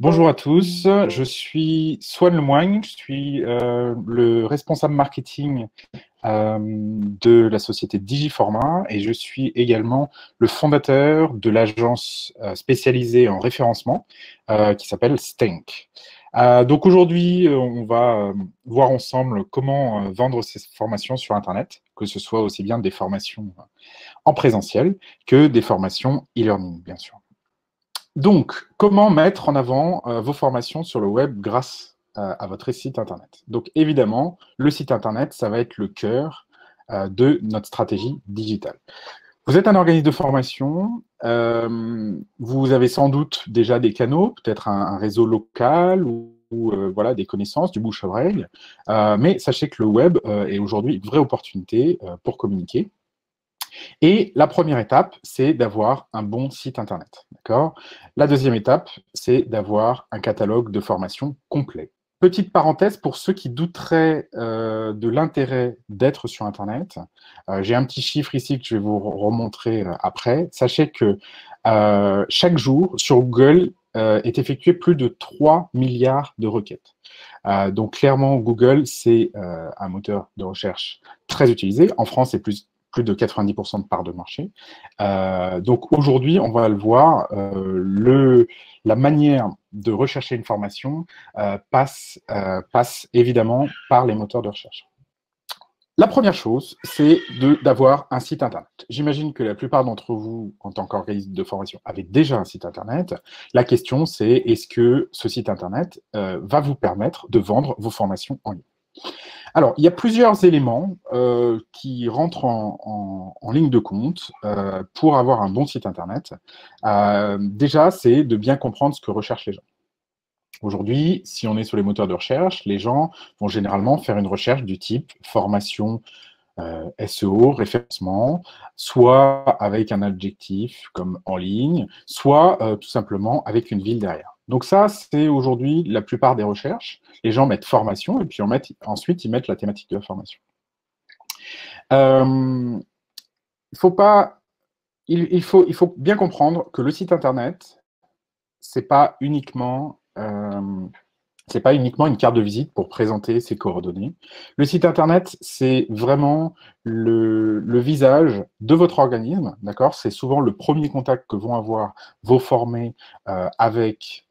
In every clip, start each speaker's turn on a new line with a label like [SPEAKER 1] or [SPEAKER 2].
[SPEAKER 1] Bonjour à tous, je suis Swan Lemoigne, je suis le responsable marketing de la société Digiforma et je suis également le fondateur de l'agence spécialisée en référencement qui s'appelle Stenk. Donc aujourd'hui, on va voir ensemble comment vendre ces formations sur Internet, que ce soit aussi bien des formations en présentiel que des formations e-learning, bien sûr. Donc, comment mettre en avant vos formations sur le web grâce à votre site Internet? Donc, évidemment, le site Internet, ça va être le cœur de notre stratégie digitale. Vous êtes un organisme de formation, vous avez sans doute déjà des canaux, peut-être un réseau local ou voilà, des connaissances, du bouche-oreille, mais sachez que le web est aujourd'hui une vraie opportunité pour communiquer. Et la première étape, c'est d'avoir un bon site Internet. D'accord ? La deuxième étape, c'est d'avoir un catalogue de formation complet. Petite parenthèse pour ceux qui douteraient de l'intérêt d'être sur Internet. J'ai un petit chiffre ici que je vais vous remontrer après. Sachez que chaque jour, sur Google, est effectué plus de 3 milliards de requêtes. Donc clairement, Google, c'est un moteur de recherche très utilisé. En France, c'est plus de 90% de part de marché. Donc aujourd'hui, on va le voir, la manière de rechercher une formation passe évidemment par les moteurs de recherche. La première chose, c'est d'avoir un site Internet. J'imagine que la plupart d'entre vous, en tant qu'organisme de formation, avez déjà un site Internet. La question, c'est est-ce que ce site Internet va vous permettre de vendre vos formations en ligne? Alors, il y a plusieurs éléments qui rentrent en ligne de compte pour avoir un bon site Internet. Déjà, c'est de bien comprendre ce que recherchent les gens. Aujourd'hui, si on est sur les moteurs de recherche, les gens vont généralement faire une recherche du type formation SEO, référencement, soit avec un adjectif comme en ligne, soit tout simplement avec une ville derrière. Donc ça, c'est aujourd'hui la plupart des recherches. Les gens mettent formation et puis ensuite, ils mettent la thématique de la formation. Il faut bien comprendre que le site Internet, c'est pas uniquement une carte de visite pour présenter ses coordonnées. Le site Internet, c'est vraiment le visage de votre organisme, d'accord? C'est souvent le premier contact que vont avoir vos formés avec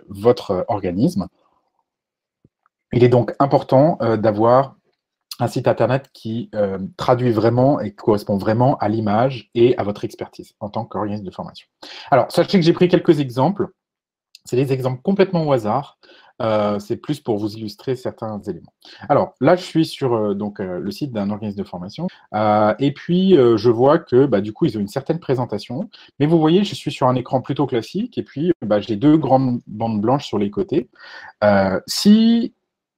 [SPEAKER 1] votre organisme. Il est donc important d'avoir un site Internet qui traduit vraiment et correspond vraiment à l'image et à votre expertise en tant qu'organisme de formation. Alors, sachez que j'ai pris quelques exemples. C'est des exemples complètement au hasard. C'est plus pour vous illustrer certains éléments. Alors là, je suis sur le site d'un organisme de formation et puis je vois que du coup, ils ont une certaine présentation. Mais vous voyez, je suis sur un écran plutôt classique et puis j'ai deux grandes bandes blanches sur les côtés. Si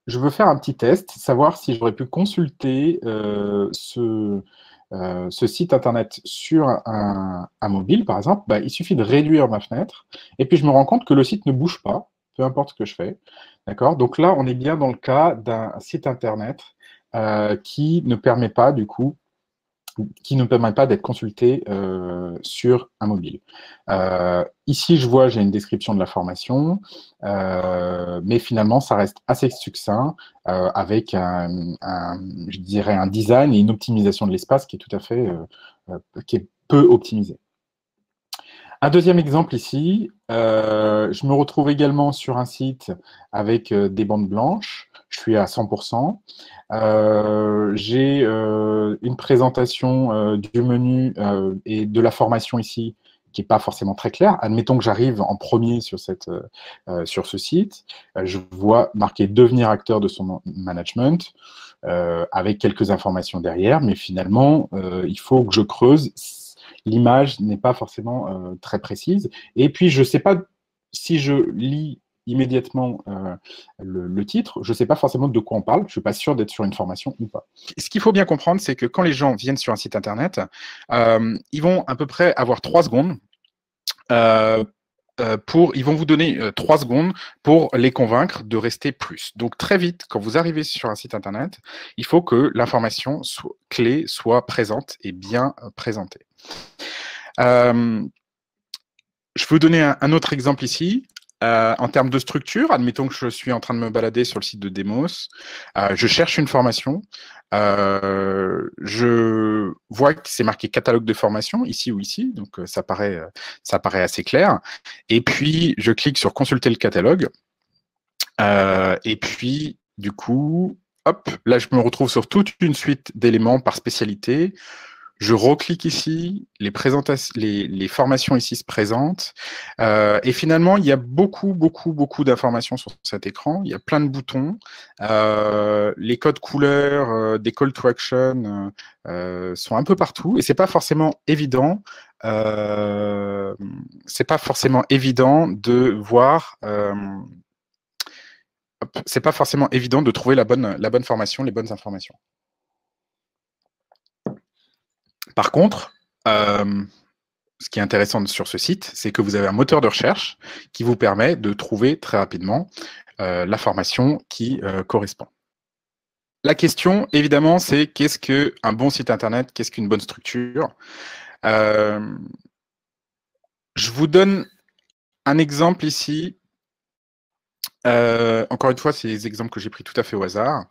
[SPEAKER 1] je veux faire un petit test, savoir si j'aurais pu consulter ce site Internet sur un mobile, par exemple, il suffit de réduire ma fenêtre et puis je me rends compte que le site ne bouge pas, peu importe ce que je fais. D'accord? Donc là, on est bien dans le cas d'un site Internet qui ne permet pas, du coup, d'être consulté sur un mobile. Ici, j'ai une description de la formation, mais finalement, ça reste assez succinct avec je dirais un design et une optimisation de l'espace qui est tout à fait qui est peu optimisé. Un deuxième exemple ici, je me retrouve également sur un site avec des bandes blanches. Je suis à 100%. J'ai une présentation du menu et de la formation ici qui n'est pas forcément très claire. Admettons que j'arrive en premier sur ce site. Je vois marqué « Devenir acteur de son management » avec quelques informations derrière, mais finalement, il faut que je creuse. L'image n'est pas forcément très précise. Et puis, je ne sais pas si je lis immédiatement le titre, je ne sais pas forcément de quoi on parle, je ne suis pas sûr d'être sur une formation ou pas. Ce qu'il faut bien comprendre, c'est que quand les gens viennent sur un site Internet, ils vont à peu près avoir 3 secondes ils vont vous donner 3 secondes pour les convaincre de rester plus. Donc très vite, quand vous arrivez sur un site Internet, il faut que l'information clé soit présente et bien présentée. Je vais vous donner un autre exemple ici. En termes de structure, admettons que je suis en train de me balader sur le site de Demos, je cherche une formation, je vois que c'est marqué catalogue de formation ici ou ici, donc ça paraît assez clair. Et puis je clique sur consulter le catalogue, et puis du coup, hop, là je me retrouve sur toute une suite d'éléments par spécialité. Je reclique ici, les formations ici se présentent, et finalement, il y a beaucoup d'informations sur cet écran. Il y a plein de boutons, les codes couleurs, des call to action sont un peu partout, et c'est pas forcément évident. C'est pas forcément évident de voir. C'est pas forcément évident de trouver la bonne formation, les bonnes informations. Par contre, ce qui est intéressant sur ce site, c'est que vous avez un moteur de recherche qui vous permet de trouver très rapidement la formation qui correspond. La question, évidemment, c'est qu'est-ce qu'un bon site internet, qu'est-ce qu'une bonne structure? Je vous donne un exemple ici. Encore une fois, c'est des exemples que j'ai pris tout à fait au hasard,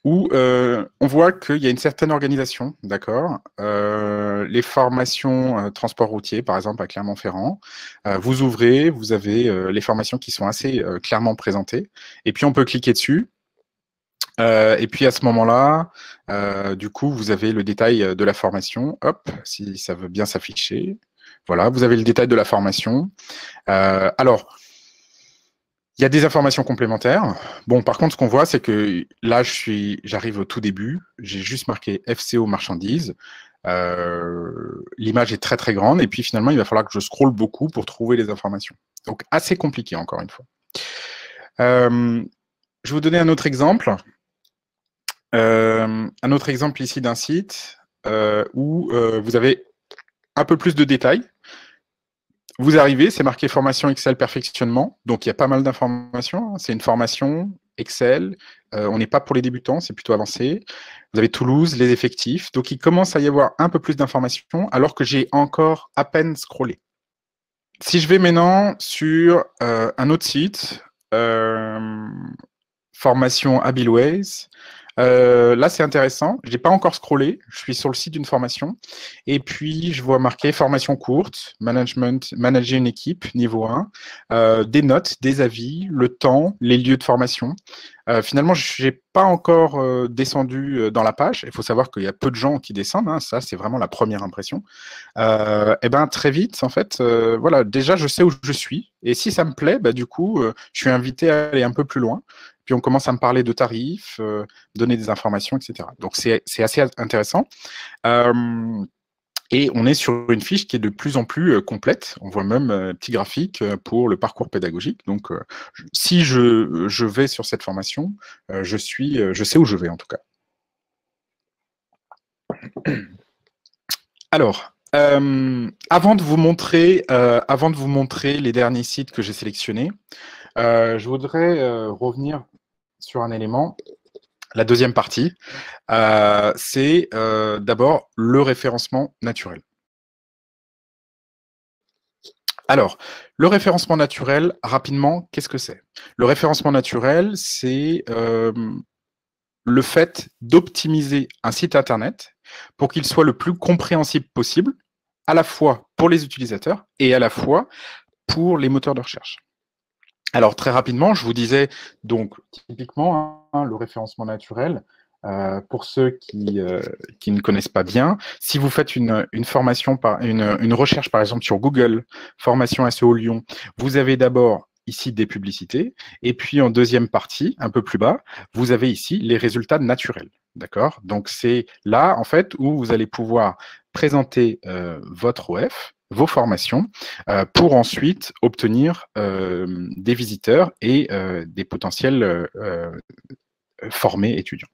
[SPEAKER 1] où on voit qu'il y a une certaine organisation, d'accord. Les formations transport routier, par exemple, à Clermont-Ferrand, vous ouvrez, vous avez les formations qui sont assez clairement présentées, et puis on peut cliquer dessus, et puis à ce moment-là, du coup, vous avez le détail de la formation, hop, si ça veut bien s'afficher. Voilà, vous avez le détail de la formation. Alors, il y a des informations complémentaires. Bon, par contre, ce qu'on voit, c'est que là, j'arrive au tout début. J'ai juste marqué FCO marchandises. L'image est très, très grande. Et puis, finalement, il va falloir que je scrolle beaucoup pour trouver les informations. Donc, assez compliqué, encore une fois. Je vais vous donner un autre exemple. Un autre exemple ici d'un site où vous avez un peu plus de détails. Vous arrivez, c'est marqué formation Excel perfectionnement, donc il y a pas mal d'informations. C'est une formation Excel, on n'est pas pour les débutants, c'est plutôt avancé. Vous avez Toulouse, les effectifs, donc il commence à y avoir un peu plus d'informations alors que j'ai encore à peine scrollé. Si je vais maintenant sur un autre site, formation Abilways, là, c'est intéressant. Je n'ai pas encore scrollé. Je suis sur le site d'une formation. Et puis, je vois marqué formation courte, management, manager une équipe, niveau 1, des notes, des avis, le temps, les lieux de formation. Finalement, je n'ai pas encore descendu dans la page. Il faut savoir qu'il y a peu de gens qui descendent. Hein. Ça, c'est vraiment la première impression. Et ben, très vite, en fait, voilà, déjà, je sais où je suis. Et si ça me plaît, bah, du coup, je suis invité à aller un peu plus loin. Puis on commence à me parler de tarifs, donner des informations, etc. Donc c'est assez intéressant. Et on est sur une fiche qui est de plus en plus complète. On voit même un petit graphique pour le parcours pédagogique. Donc si je vais sur cette formation, je sais où je vais en tout cas. Alors, avant de vous montrer les derniers sites que j'ai sélectionnés, je voudrais revenir sur un élément. La deuxième partie, c'est d'abord le référencement naturel. Alors, le référencement naturel, rapidement, qu'est-ce que c'est? Le référencement naturel, c'est le fait d'optimiser un site Internet pour qu'il soit le plus compréhensible possible, à la fois pour les utilisateurs et à la fois pour les moteurs de recherche. Alors, très rapidement, je vous disais, donc, typiquement, hein, le référencement naturel, pour ceux qui ne connaissent pas bien, si vous faites une formation, une recherche, par exemple, sur Google, formation SEO Lyon, vous avez d'abord ici des publicités, et puis en deuxième partie, un peu plus bas, vous avez ici les résultats naturels. D'accord? Donc, c'est là, en fait, où vous allez pouvoir présenter votre OF, vos formations, pour ensuite obtenir des visiteurs et des potentiels formés étudiants.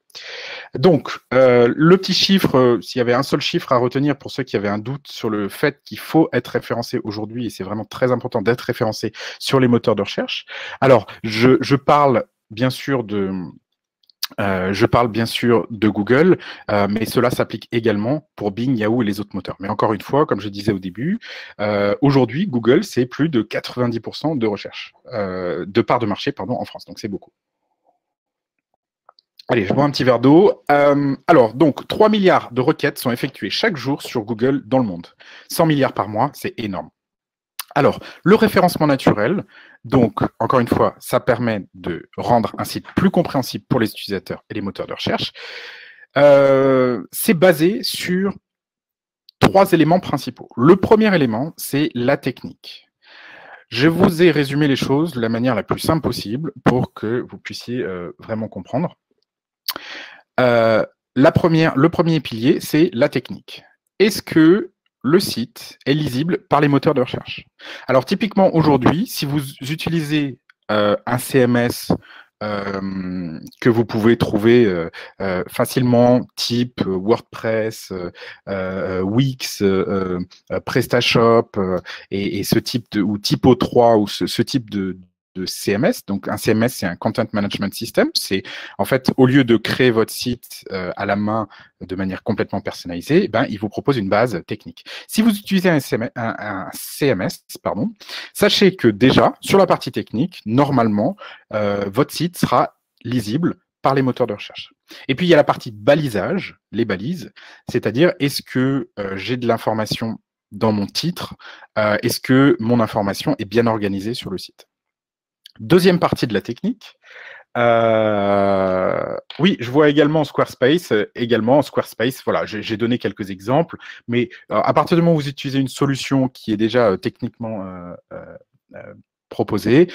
[SPEAKER 1] Donc, le petit chiffre, s'il y avait un seul chiffre à retenir pour ceux qui avaient un doute sur le fait qu'il faut être référencé aujourd'hui, et c'est vraiment très important d'être référencé sur les moteurs de recherche. Alors, je parle bien sûr Je parle bien sûr de Google, mais cela s'applique également pour Bing, Yahoo et les autres moteurs. Mais encore une fois, comme je disais au début, aujourd'hui, Google, c'est plus de 90% de recherche, de part de marché, pardon, en France. Donc, c'est beaucoup. Allez, je bois un petit verre d'eau. Alors, donc, 3 milliards de requêtes sont effectuées chaque jour sur Google dans le monde. 100 milliards par mois, c'est énorme. Alors, le référencement naturel, donc, encore une fois, ça permet de rendre un site plus compréhensible pour les utilisateurs et les moteurs de recherche. C'est basé sur 3 éléments principaux. Le premier élément, c'est la technique. Je vous ai résumé les choses de la manière la plus simple possible pour que vous puissiez vraiment comprendre. Le premier pilier, c'est la technique. Est-ce que le site est lisible par les moteurs de recherche? Alors, typiquement, aujourd'hui, si vous utilisez un CMS que vous pouvez trouver facilement, type WordPress, Wix, PrestaShop et ce type de, ou Typo3 ou ce type de CMS. Donc, un CMS, c'est un Content Management System. C'est en fait, au lieu de créer votre site à la main de manière complètement personnalisée, ben, il vous propose une base technique. Si vous utilisez un CMS, pardon, sachez que déjà, sur la partie technique, normalement, votre site sera lisible par les moteurs de recherche. Et puis, il y a la partie balisage, les balises, c'est-à-dire, est-ce que j'ai de l'information dans mon titre? Est-ce que mon information est bien organisée sur le site? Deuxième partie de la technique. Oui, je vois également Squarespace. Voilà, j'ai donné quelques exemples, mais à partir du moment où vous utilisez une solution qui est déjà techniquement proposés.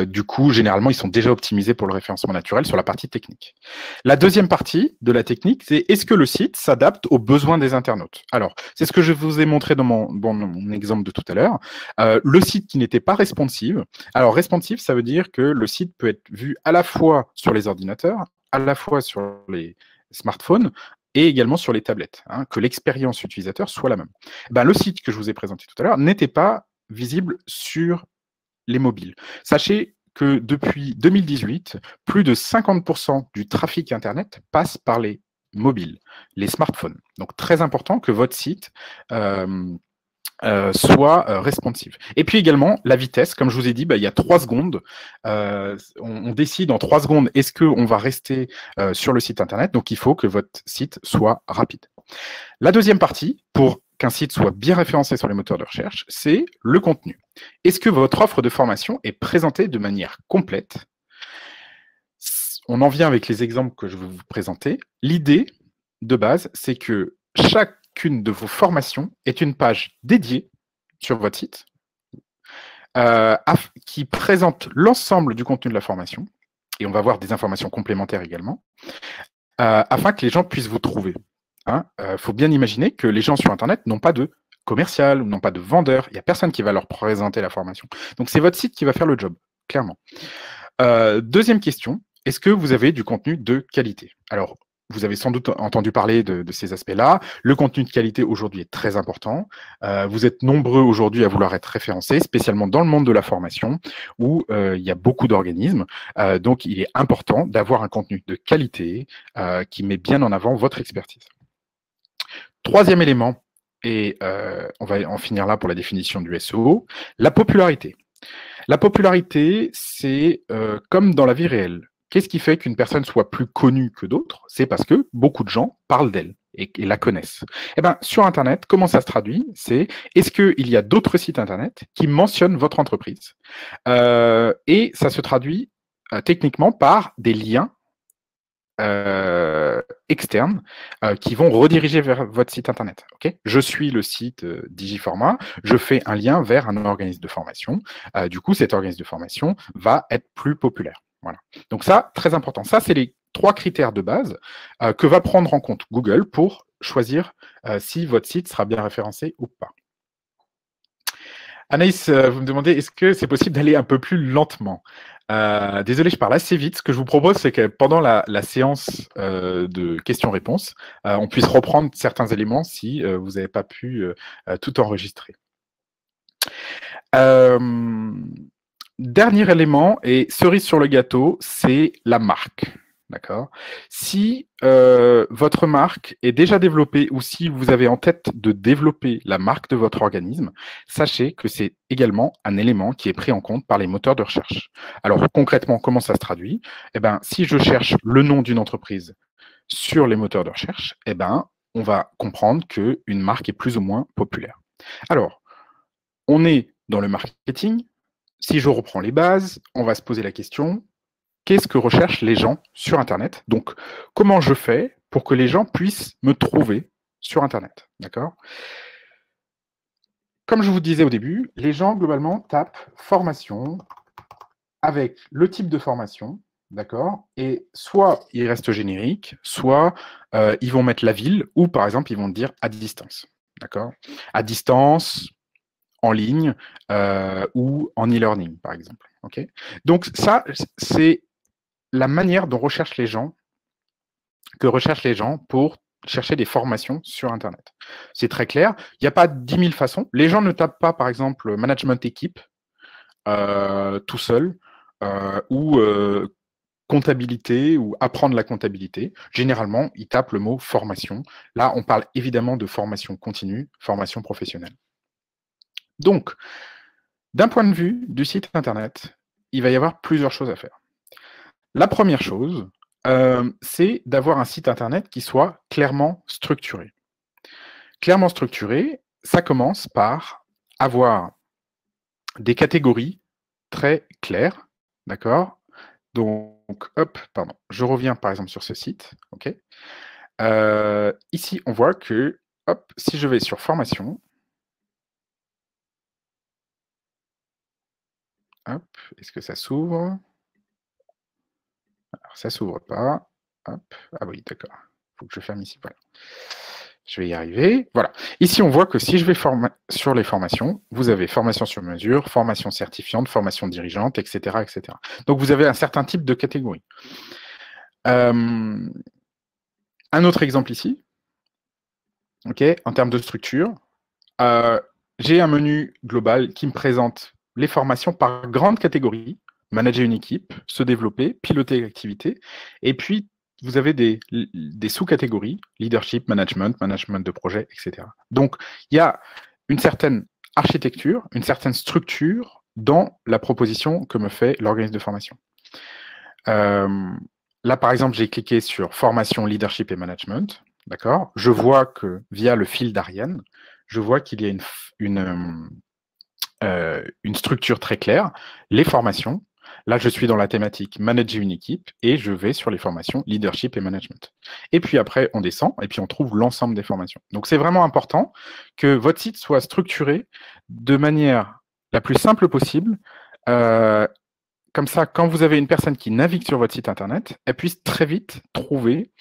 [SPEAKER 1] Du coup, généralement, ils sont déjà optimisés pour le référencement naturel sur la partie technique. La deuxième partie de la technique, c'est est-ce que le site s'adapte aux besoins des internautes? Alors, c'est ce que je vous ai montré dans mon exemple de tout à l'heure. Le site qui n'était pas responsive. Alors, responsive, ça veut dire que le site peut être vu à la fois sur les ordinateurs, à la fois sur les smartphones, et également sur les tablettes, hein, que l'expérience utilisateur soit la même. Ben, le site que je vous ai présenté tout à l'heure n'était pas visible sur les mobiles. Sachez que depuis 2018, plus de 50% du trafic Internet passe par les mobiles, les smartphones. Donc, très important que votre site soit responsive. Et puis également, la vitesse, comme je vous ai dit, il y a 3 secondes. On décide en 3 secondes, est-ce qu'on va rester sur le site Internet? Donc, il faut que votre site soit rapide. La deuxième partie, pour qu'un site soit bien référencé sur les moteurs de recherche, c'est le contenu. Est-ce que votre offre de formation est présentée de manière complète? On en vient avec les exemples que je vais vous présenter. L'idée de base, c'est que chacune de vos formations est une page dédiée sur votre site qui présente l'ensemble du contenu de la formation, et on va voir des informations complémentaires également, afin que les gens puissent vous trouver. Faut bien imaginer que les gens sur Internet n'ont pas de commercial, n'ont pas de vendeur. Il n'y a personne qui va leur présenter la formation. Donc, c'est votre site qui va faire le job, clairement. Deuxième question, est-ce que vous avez du contenu de qualité? Alors, vous avez sans doute entendu parler de ces aspects-là. Le contenu de qualité aujourd'hui est très important. Vous êtes nombreux aujourd'hui à vouloir être référencés, spécialement dans le monde de la formation, où il y a beaucoup d'organismes. Donc, il est important d'avoir un contenu de qualité qui met bien en avant votre expertise. Troisième élément, et on va en finir là pour la définition du SEO, la popularité. La popularité, c'est comme dans la vie réelle. Qu'est-ce qui fait qu'une personne soit plus connue que d'autres? C'est parce que beaucoup de gens parlent d'elle et la connaissent. Eh ben, sur Internet, comment ça se traduit? C'est est-ce qu'il y a d'autres sites Internet qui mentionnent votre entreprise? Et ça se traduit techniquement par des liens externes qui vont rediriger vers votre site Internet. Okay, je suis le site Digiformat, je fais un lien vers un organisme de formation. Du coup, cet organisme de formation va être plus populaire. Voilà. Donc ça, très important. Ça, c'est les 3 critères de base que va prendre en compte Google pour choisir si votre site sera bien référencé ou pas. Anaïs, vous me demandez, est-ce que c'est possible d'aller un peu plus lentement? Désolé, je parle assez vite. Ce que je vous propose, c'est que pendant la séance de questions-réponses, on puisse reprendre certains éléments si vous n'avez pas pu tout enregistrer. Dernier élément, et cerise sur le gâteau, c'est la marque. d'accord? Si votre marque est déjà développée ou si vous avez en tête de développer la marque de votre organisme, sachez que c'est également un élément qui est pris en compte par les moteurs de recherche. Alors concrètement, comment ça se traduit? Eh ben, si je cherche le nom d'une entreprise sur les moteurs de recherche, eh ben, on va comprendre qu'une marque est plus ou moins populaire. Alors, on est dans le marketing. Si je reprends les bases, on va se poser la question, qu'est-ce que recherchent les gens sur Internet? Donc, comment je fais pour que les gens puissent me trouver sur Internet? D'accord? Comme je vous disais au début, les gens, globalement, tapent formation avec le type de formation, d'accord? Et soit ils restent génériques, soit ils vont mettre la ville, ou par exemple, ils vont dire à distance, d'accord? À distance, en ligne ou en e-learning, par exemple. Okay, donc ça, c'est la manière dont recherchent les gens, que recherchent les gens pour chercher des formations sur Internet. C'est très clair. Il n'y a pas 10 000 façons. Les gens ne tapent pas, par exemple, management équipe tout seul ou comptabilité ou apprendre la comptabilité. Généralement, ils tapent le mot formation. Là, on parle évidemment de formation continue, formation professionnelle. Donc, d'un point de vue du site Internet, il va y avoir plusieurs choses à faire. La première chose, c'est d'avoir un site Internet qui soit clairement structuré. Clairement structuré, ça commence par avoir des catégories très claires, d'accord? Donc, hop, pardon, je reviens par exemple sur ce site, ok? Ici, on voit que, hop, si je vais sur formation, hop, est-ce que ça s'ouvre? Alors, ça s'ouvre pas. Hop. Ah oui, d'accord. Il faut que je ferme ici. Voilà. Je vais y arriver. Voilà. Ici, on voit que si je vais sur les formations, vous avez formation sur mesure, formation certifiante, formation dirigeante, etc., etc. Donc, vous avez un certain type de catégorie. Un autre exemple ici, okay, en termes de structure, j'ai un menu global qui me présente les formations par grande catégorie, manager une équipe, se développer, piloter l'activité, et puis vous avez des sous-catégories, leadership, management, management de projet, etc. Donc, il y a une certaine architecture, une certaine structure dans la proposition que me fait l'organisme de formation. Là, par exemple, j'ai cliqué sur formation, leadership et management. D'accord? Je vois que via le fil d'Ariane, je vois qu'il y a une structure très claire, les formations. Là, je suis dans la thématique manager une équipe et je vais sur les formations leadership et management. Et puis après, on descend et puis on trouve l'ensemble des formations. Donc, c'est vraiment important que votre site soit structuré de manière la plus simple possible. Comme ça, quand vous avez une personne qui navigue sur votre site Internet, elle puisse très vite trouver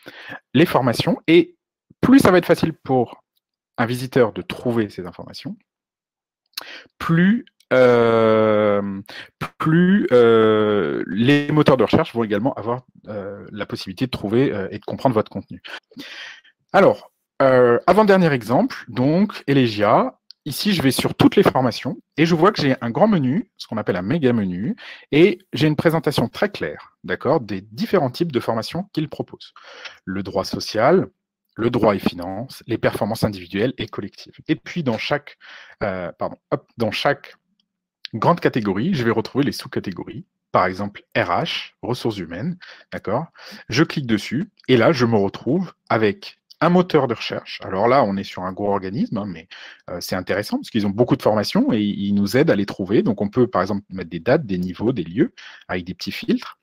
[SPEAKER 1] les formations. Et plus ça va être facile pour un visiteur de trouver ces informations, plus les moteurs de recherche vont également avoir la possibilité de trouver et de comprendre votre contenu. Alors, avant-dernier exemple, donc, Elegia. Ici, je vais sur toutes les formations et je vois que j'ai un grand menu, ce qu'on appelle un méga menu, et j'ai une présentation très claire, d'accord, des différents types de formations qu'il propose. Le droit social, le droit et finances, les performances individuelles et collectives. Et puis, dans chaque grande catégorie, je vais retrouver les sous-catégories. Par exemple, RH, ressources humaines, d'accord? Je clique dessus et là, je me retrouve avec un moteur de recherche. Alors là, on est sur un gros organisme, hein, mais c'est intéressant parce qu'ils ont beaucoup de formations et ils nous aident à les trouver. Donc, on peut, par exemple, mettre des dates, des niveaux, des lieux avec des petits filtres.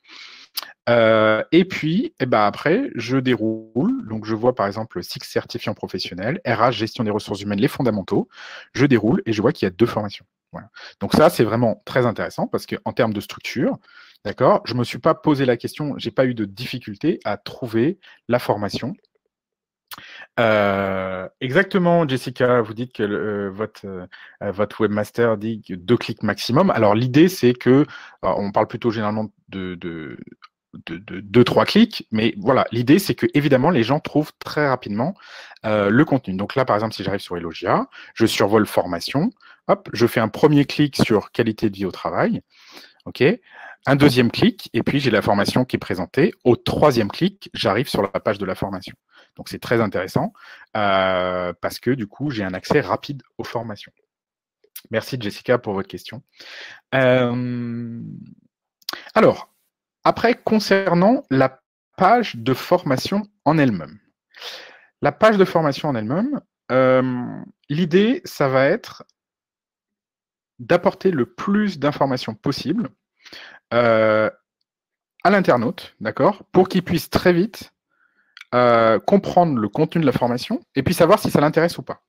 [SPEAKER 1] Et puis, après, je déroule. Donc, je vois par exemple SIX certifiant professionnel, RH, gestion des ressources humaines, les fondamentaux. Je déroule et je vois qu'il y a 2 formations. Voilà. Donc, ça, c'est vraiment très intéressant parce qu'en termes de structure, d'accord, je ne me suis pas posé la question, je n'ai pas eu de difficulté à trouver la formation. Exactement, Jessica, vous dites que votre webmaster dit 2 clics maximum. Alors, l'idée, c'est que, on parle plutôt généralement de 2-3 clics, mais voilà, l'idée c'est que évidemment les gens trouvent très rapidement le contenu. Donc là, par exemple, si j'arrive sur Elogia, je survole formation, hop, je fais un premier clic sur qualité de vie au travail, ok. Un deuxième clic, et puis j'ai la formation qui est présentée. Au troisième clic, j'arrive sur la page de la formation. Donc c'est très intéressant parce que du coup, j'ai un accès rapide aux formations. Merci Jessica pour votre question. Alors, après, concernant la page de formation en elle-même. La page de formation en elle-même, l'idée, ça va être d'apporter le plus d'informations possible à l'internaute, d'accord, pour qu'il puisse très vite comprendre le contenu de la formation et puis savoir si ça l'intéresse ou pas.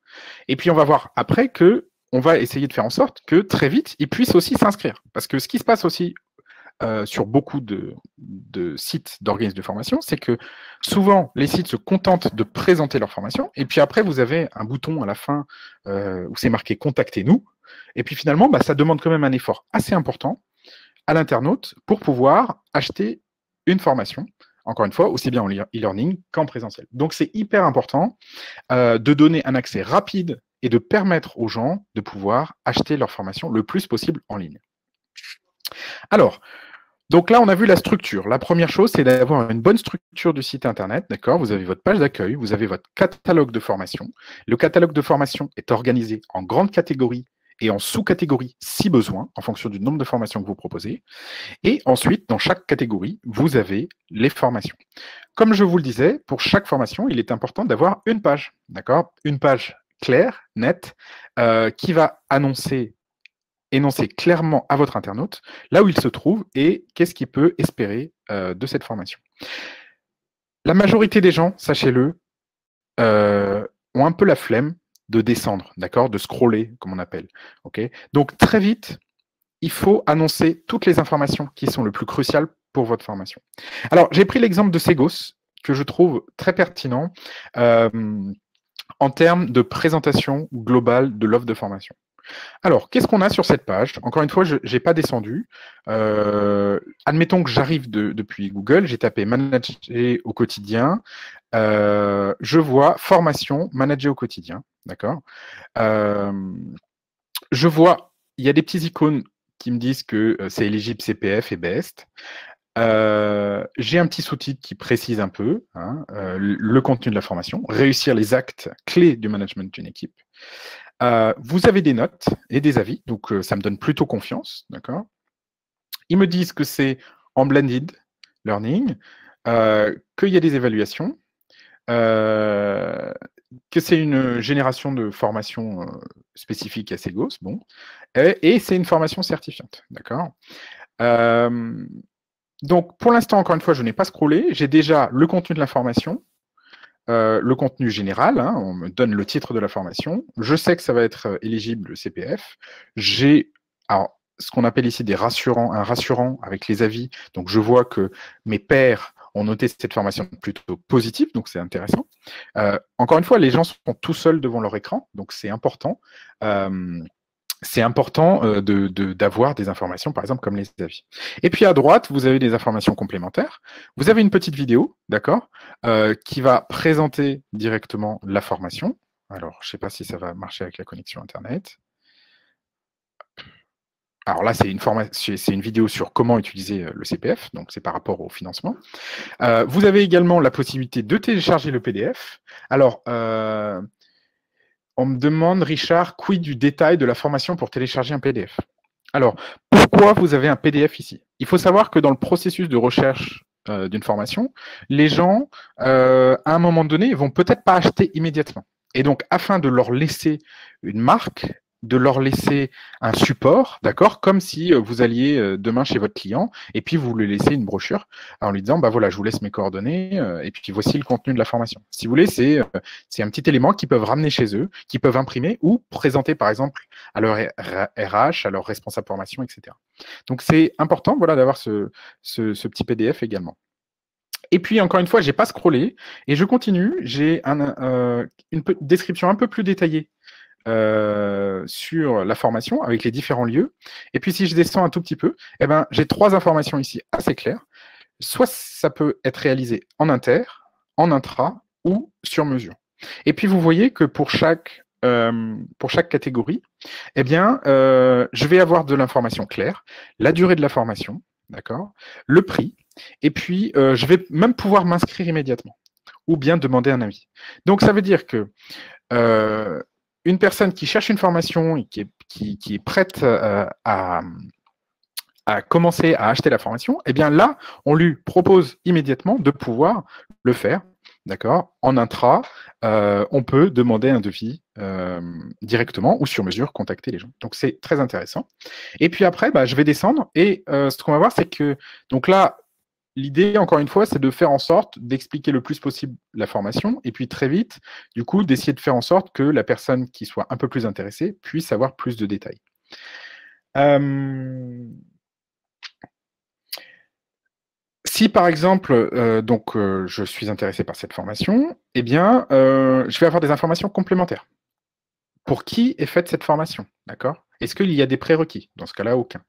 [SPEAKER 1] Et puis on va voir après que on va essayer de faire en sorte que très vite, il puisse aussi s'inscrire. Parce que ce qui se passe aussi sur beaucoup de sites d'organismes de formation, c'est que souvent, les sites se contentent de présenter leur formation, et puis après, vous avez un bouton à la fin où c'est marqué « Contactez-nous », et puis finalement, ça demande quand même un effort assez important à l'internaute pour pouvoir acheter une formation, encore une fois, aussi bien en e-learning qu'en présentiel. Donc, c'est hyper important de donner un accès rapide et de permettre aux gens de pouvoir acheter leur formation le plus possible en ligne. Alors, donc là, on a vu la structure. La première chose, c'est d'avoir une bonne structure du site Internet. D'accord ? Vous avez votre page d'accueil, vous avez votre catalogue de formation. Le catalogue de formation est organisé en grandes catégories et en sous-catégories si besoin, en fonction du nombre de formations que vous proposez. Et ensuite, dans chaque catégorie, vous avez les formations. Comme je vous le disais, pour chaque formation, il est important d'avoir une page. D'accord ? Une page claire, nette, qui va énoncer clairement à votre internaute là où il se trouve et qu'est-ce qu'il peut espérer de cette formation. La majorité des gens, sachez-le, ont un peu la flemme de descendre, d'accord, de scroller, comme on appelle. Okay, donc très vite, il faut annoncer toutes les informations qui sont le plus cruciales pour votre formation. Alors, j'ai pris l'exemple de Segos, que je trouve très pertinent en termes de présentation globale de l'offre de formation. Alors, qu'est-ce qu'on a sur cette page? Encore une fois, je n'ai pas descendu. Admettons que j'arrive depuis Google, j'ai tapé manager au quotidien. Je vois formation, manager au quotidien. D'accord. Je vois, il y a des petits icônes qui me disent que c'est éligible CPF et BEST. J'ai un petit sous-titre qui précise un peu le contenu de la formation, réussir les actes clés du management d'une équipe. Vous avez des notes et des avis, donc ça me donne plutôt confiance, d'accord. Ils me disent que c'est en blended learning, qu'il y a des évaluations, que c'est une génération de formation spécifique à Segos, bon, et c'est une formation certifiante, d'accord. Donc, pour l'instant, encore une fois, je n'ai pas scrollé, j'ai déjà le contenu de la formation, le contenu général, on me donne le titre de la formation, je sais que ça va être éligible CPF, j'ai ce qu'on appelle ici un rassurant avec les avis, donc je vois que mes pairs ont noté cette formation plutôt positive, donc c'est intéressant. Encore une fois, les gens sont tout seuls devant leur écran, donc c'est important. C'est important d'avoir des informations, par exemple, comme les avis. Et puis à droite, vous avez des informations complémentaires. Vous avez une petite vidéo, d'accord, qui va présenter directement la formation. Alors, je ne sais pas si ça va marcher avec la connexion Internet. Alors là, c'est une vidéo sur comment utiliser le CPF, donc c'est par rapport au financement. Vous avez également la possibilité de télécharger le PDF. Alors, on me demande, Richard, quid du détail de la formation pour télécharger un PDF? Alors, pourquoi vous avez un PDF ici? Il faut savoir que dans le processus de recherche d'une formation, les gens, à un moment donné, vont peut-être pas acheter immédiatement. Et donc, afin de leur laisser une marque, de leur laisser un support, d'accord, comme si vous alliez demain chez votre client et puis vous lui laissez une brochure en lui disant, bah voilà, je vous laisse mes coordonnées et puis voici le contenu de la formation. Si vous voulez, c'est un petit élément qu'ils peuvent ramener chez eux, qu'ils peuvent imprimer ou présenter par exemple à leur RH, à leur responsable formation, etc. Donc c'est important, voilà, d'avoir ce petit PDF également. Et puis, encore une fois, je n'ai pas scrollé et je continue. J'ai une description un peu plus détaillée sur la formation avec les différents lieux. Et puis, si je descends un tout petit peu, eh ben, j'ai 3 informations ici assez claires. Soit ça peut être réalisé en inter, en intra ou sur mesure. Et puis, vous voyez que pour chaque catégorie, eh bien, je vais avoir de l'information claire, la durée de la formation, d'accord, le prix, et puis je vais même pouvoir m'inscrire immédiatement ou bien demander un avis. Donc, ça veut dire que une personne qui cherche une formation et qui est prête à commencer à acheter la formation, eh bien là, on lui propose immédiatement de pouvoir le faire, d'accord, en intra. On peut demander un devis directement ou sur mesure, contacter les gens. Donc, c'est très intéressant. Et puis après, bah, je vais descendre et ce qu'on va voir, c'est que, donc là, l'idée, encore une fois, c'est de faire en sorte d'expliquer le plus possible la formation et puis très vite, du coup, d'essayer de faire en sorte que la personne qui soit un peu plus intéressée puisse avoir plus de détails. Si par exemple, je suis intéressé par cette formation, eh bien, je vais avoir des informations complémentaires. Pour qui est faite cette formation, d'accord? Est-ce qu'il y a des prérequis? Dans ce cas-là, aucun.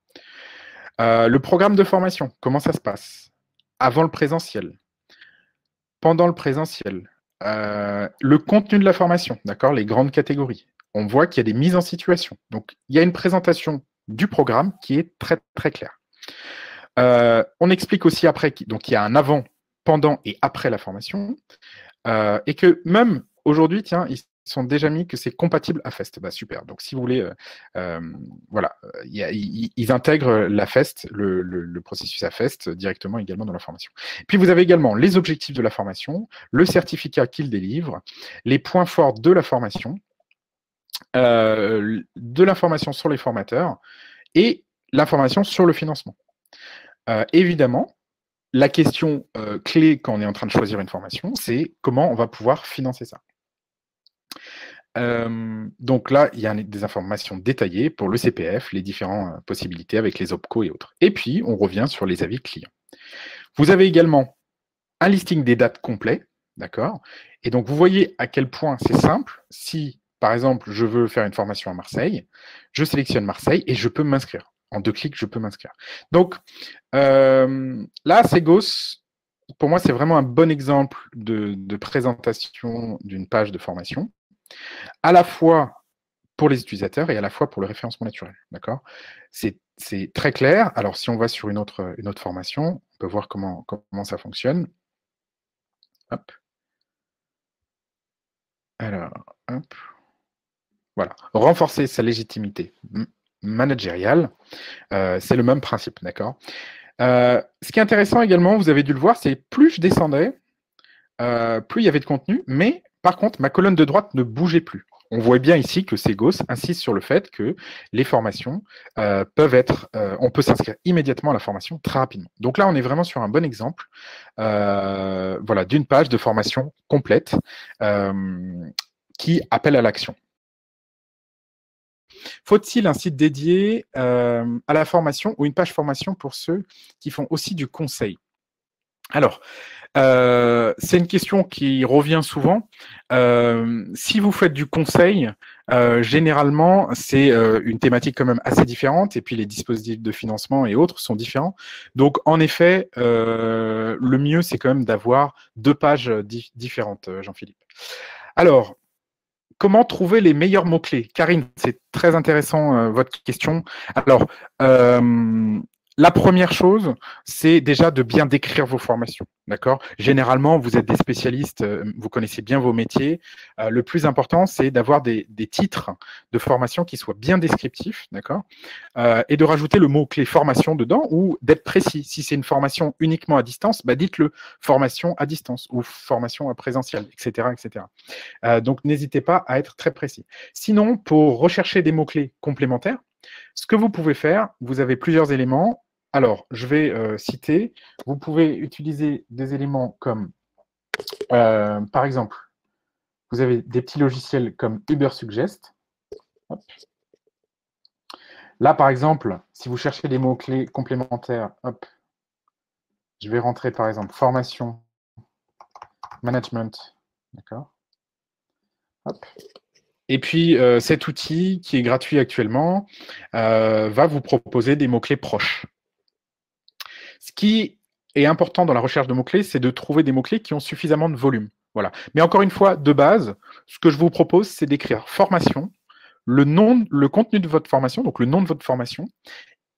[SPEAKER 1] Le programme de formation, comment ça se passe? Avant le présentiel, pendant le présentiel, le contenu de la formation, d'accord? Les grandes catégories. On voit qu'il y a des mises en situation. Donc, il y a une présentation du programme qui est très, très claire. On explique aussi après, donc il y a un avant, pendant et après la formation, et que même aujourd'hui, tiens, ils sont déjà mis que c'est compatible à Fest. Bah, super. Donc, si vous voulez, voilà, ils intègrent la Fest, le processus à Fest directement également dans la formation. Puis, vous avez également les objectifs de la formation, le certificat qu'ils délivrent, les points forts de la formation, de l'information sur les formateurs et l'information sur le financement. Évidemment, la question clé quand on est en train de choisir une formation, c'est comment on va pouvoir financer ça. Donc là, il y a des informations détaillées pour le CPF, les différentes possibilités avec les OPCO et autres. Et puis, on revient sur les avis clients. Vous avez également un listing des dates complet, d'accord? Et donc, vous voyez à quel point c'est simple. Si, par exemple, je veux faire une formation à Marseille, je sélectionne Marseille et je peux m'inscrire. En 2 clics, je peux m'inscrire. Donc, là, Segos, pour moi, c'est vraiment un bon exemple de présentation d'une page de formation, à la fois pour les utilisateurs et à la fois pour le référencement naturel. D'accord? C'est très clair. Alors, si on va sur une autre formation, on peut voir comment ça fonctionne. Hop. Alors, hop. Voilà. Renforcer sa légitimité managériale, c'est le même principe. D'accord? Ce qui est intéressant également, vous avez dû le voir, c'est plus je descendais, plus il y avait de contenu, mais par contre, ma colonne de droite ne bougeait plus. On voit bien ici que Segos insiste sur le fait que les formations peuvent être, on peut s'inscrire immédiatement à la formation très rapidement. Donc là, on est vraiment sur un bon exemple, voilà, d'une page de formation complète qui appelle à l'action. Faut-il un site dédié à la formation ou une page formation pour ceux qui font aussi du conseil? Alors, c'est une question qui revient souvent. Si vous faites du conseil, généralement, c'est une thématique quand même assez différente et puis les dispositifs de financement et autres sont différents. Donc, en effet, le mieux, c'est quand même d'avoir 2 pages différentes, Jean-Philippe. Alors, comment trouver les meilleurs mots-clés? Karine, c'est très intéressant votre question. Alors, la première chose, c'est déjà de bien décrire vos formations. D'accord? Généralement, vous êtes des spécialistes, vous connaissez bien vos métiers. Le plus important, c'est d'avoir des titres de formation qui soient bien descriptifs, d'accord? Et de rajouter le mot-clé formation dedans ou d'être précis. Si c'est une formation uniquement à distance, bah dites-le formation à distance ou formation à présentiel, etc., etc. Donc, n'hésitez pas à être très précis. Sinon, pour rechercher des mots-clés complémentaires, ce que vous pouvez faire, vous avez plusieurs éléments. Alors, je vais citer, vous pouvez utiliser des éléments comme, par exemple, vous avez des petits logiciels comme Ubersuggest. Hop. Là, par exemple, si vous cherchez des mots-clés complémentaires, hop, je vais rentrer, par exemple, formation, management, d'accord? Hop. Et puis, cet outil qui est gratuit actuellement va vous proposer des mots-clés proches. Ce qui est important dans la recherche de mots-clés, c'est de trouver des mots-clés qui ont suffisamment de volume. Voilà. Mais encore une fois, de base, ce que je vous propose, c'est d'écrire formation, le contenu de votre formation, donc le nom de votre formation,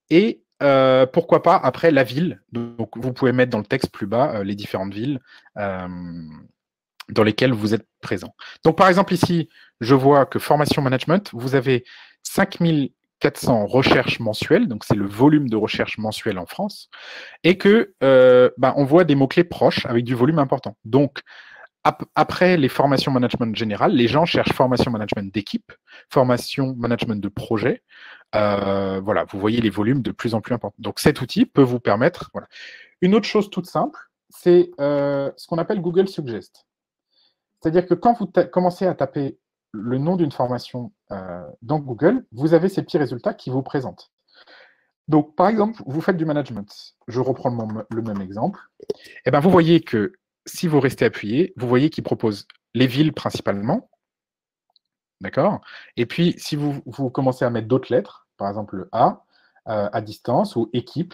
[SPEAKER 1] et pourquoi pas après la ville. Donc, vous pouvez mettre dans le texte plus bas les différentes villes dans lesquelles vous êtes présent. Donc, par exemple, ici, je vois que formation management, vous avez 5400 recherches mensuelles, donc c'est le volume de recherche mensuelle en France, et que on voit des mots-clés proches avec du volume important. Donc, après les formations management générales, les gens cherchent formation management d'équipe, formation management de projet. Voilà, vous voyez les volumes de plus en plus importants. Donc cet outil peut vous permettre. Voilà. Une autre chose toute simple, c'est ce qu'on appelle Google Suggest. C'est-à-dire que quand vous commencez à taper le nom d'une formation dans Google, vous avez ces petits résultats qui vous présentent. Donc, par exemple, vous faites du management. Je reprends le même exemple. Eh ben, vous voyez que si vous restez appuyé, vous voyez qu'il propose les villes principalement. D'accord. Et puis, si vous commencez à mettre d'autres lettres, par exemple le A, à distance, ou équipe,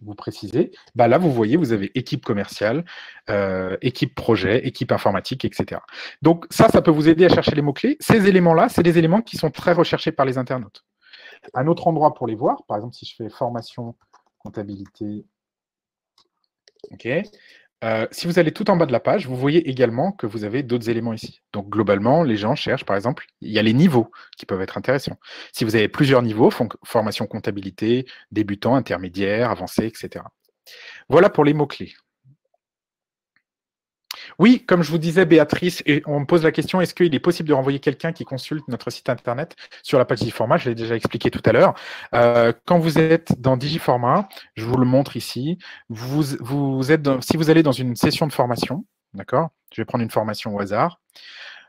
[SPEAKER 1] vous précisez, bah là, vous voyez, vous avez équipe commerciale, équipe projet, équipe informatique, etc. Donc, ça peut vous aider à chercher les mots-clés. Ces éléments-là, c'est des éléments qui sont très recherchés par les internautes. Un autre endroit pour les voir, par exemple, si je fais formation, comptabilité, ok. Si vous allez tout en bas de la page, vous voyez également que vous avez d'autres éléments ici. Donc, globalement, les gens cherchent, par exemple, il y a les niveaux qui peuvent être intéressants. Si vous avez plusieurs niveaux, formation comptabilité, débutant, intermédiaire, avancé, etc. Voilà pour les mots-clés. Oui, comme je vous disais, Béatrice, et on me pose la question, est-ce qu'il est possible de renvoyer quelqu'un qui consulte notre site internet sur la page Digiformat? Je l'ai déjà expliqué tout à l'heure. Quand vous êtes dans Digiformat, je vous le montre ici, si vous allez dans une session de formation, d'accord? Je vais prendre une formation au hasard.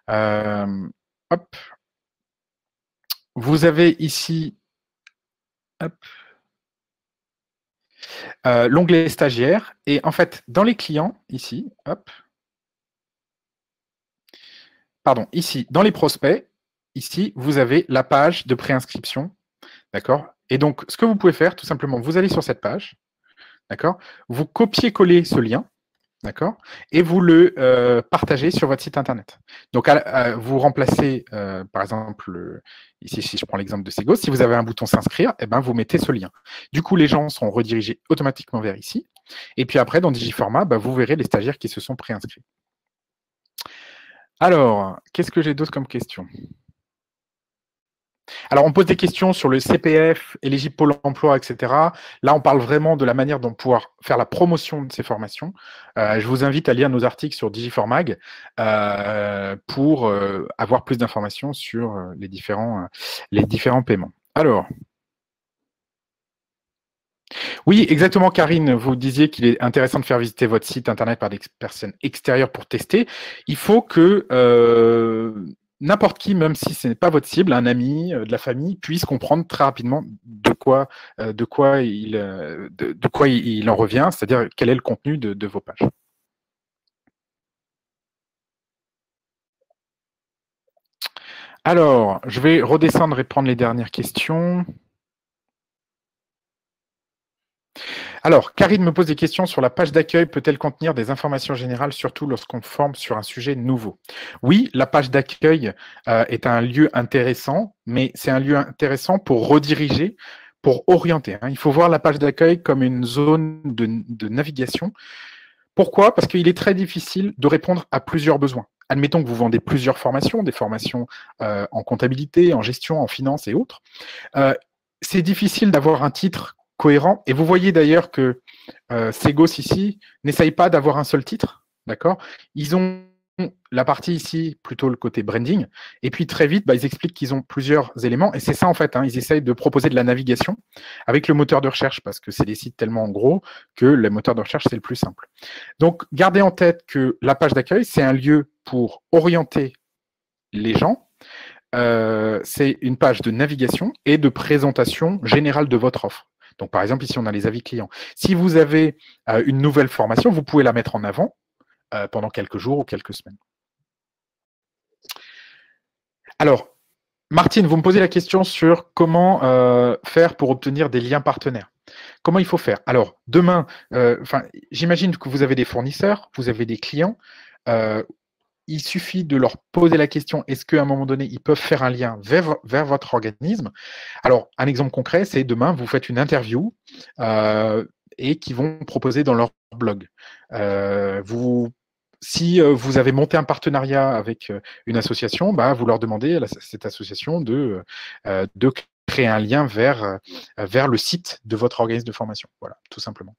[SPEAKER 1] Hop. Vous avez ici l'onglet stagiaire, et en fait, dans les clients, ici, hop, pardon, ici, dans les prospects, ici, vous avez la page de préinscription, d'accord? Et donc, ce que vous pouvez faire, tout simplement, vous allez sur cette page, d'accord? Vous copiez-collez ce lien, d'accord? Et vous le partagez sur votre site internet. Donc, vous remplacez, par exemple, ici, si je prends l'exemple de Segos, si vous avez un bouton s'inscrire, eh ben, vous mettez ce lien. Du coup, les gens seront redirigés automatiquement vers ici. Et puis après, dans Digiformat, vous verrez les stagiaires qui se sont préinscrits. Alors, qu'est-ce que j'ai d'autre comme question? Alors, on pose des questions sur le CPF, éligible Pôle emploi, etc. Là, on parle vraiment de la manière dont pouvoir faire la promotion de ces formations. Je vous invite à lire nos articles sur Digiformag pour avoir plus d'informations sur les différents paiements. Alors, oui, exactement, Karine. Vous disiez qu'il est intéressant de faire visiter votre site internet par des personnes extérieures pour tester. Il faut que n'importe qui, même si ce n'est pas votre cible, un ami, de la famille, puisse comprendre très rapidement de quoi il en revient, c'est-à-dire quel est le contenu de vos pages. Alors, je vais redescendre et prendre les dernières questions. Alors, Karine me pose des questions sur la page d'accueil. Peut-elle contenir des informations générales, surtout lorsqu'on forme sur un sujet nouveau? Oui, la page d'accueil est un lieu intéressant, mais c'est un lieu intéressant pour rediriger, pour orienter. Il faut voir la page d'accueil comme une zone de navigation. Pourquoi? Parce qu'il est très difficile de répondre à plusieurs besoins. Admettons que vous vendez plusieurs formations, des formations en comptabilité, en gestion, en finance et autres. C'est difficile d'avoir un titre cohérent. Et vous voyez d'ailleurs que Segos ici n'essaye pas d'avoir un seul titre, d'accord? Ils ont la partie ici, plutôt le côté branding, et puis très vite, ils expliquent qu'ils ont plusieurs éléments, et c'est ça en fait, ils essayent de proposer de la navigation avec le moteur de recherche, parce que c'est des sites tellement gros que le moteur de recherche, c'est le plus simple. Donc, gardez en tête que la page d'accueil, c'est un lieu pour orienter les gens, c'est une page de navigation et de présentation générale de votre offre. Donc, par exemple, ici, on a les avis clients. Si vous avez une nouvelle formation, vous pouvez la mettre en avant pendant quelques jours ou quelques semaines. Alors, Martine, vous me posez la question sur comment faire pour obtenir des liens partenaires. Comment il faut faire? Alors, demain, j'imagine que vous avez des fournisseurs, vous avez des clients. il suffit de leur poser la question, est-ce qu'à un moment donné, ils peuvent faire un lien vers votre organisme? Alors, un exemple concret, c'est demain, vous faites une interview et qui vont proposer dans leur blog. Si vous avez monté un partenariat avec une association, bah, vous leur demandez à cette association de créer un lien vers le site de votre organisme de formation. Voilà, tout simplement.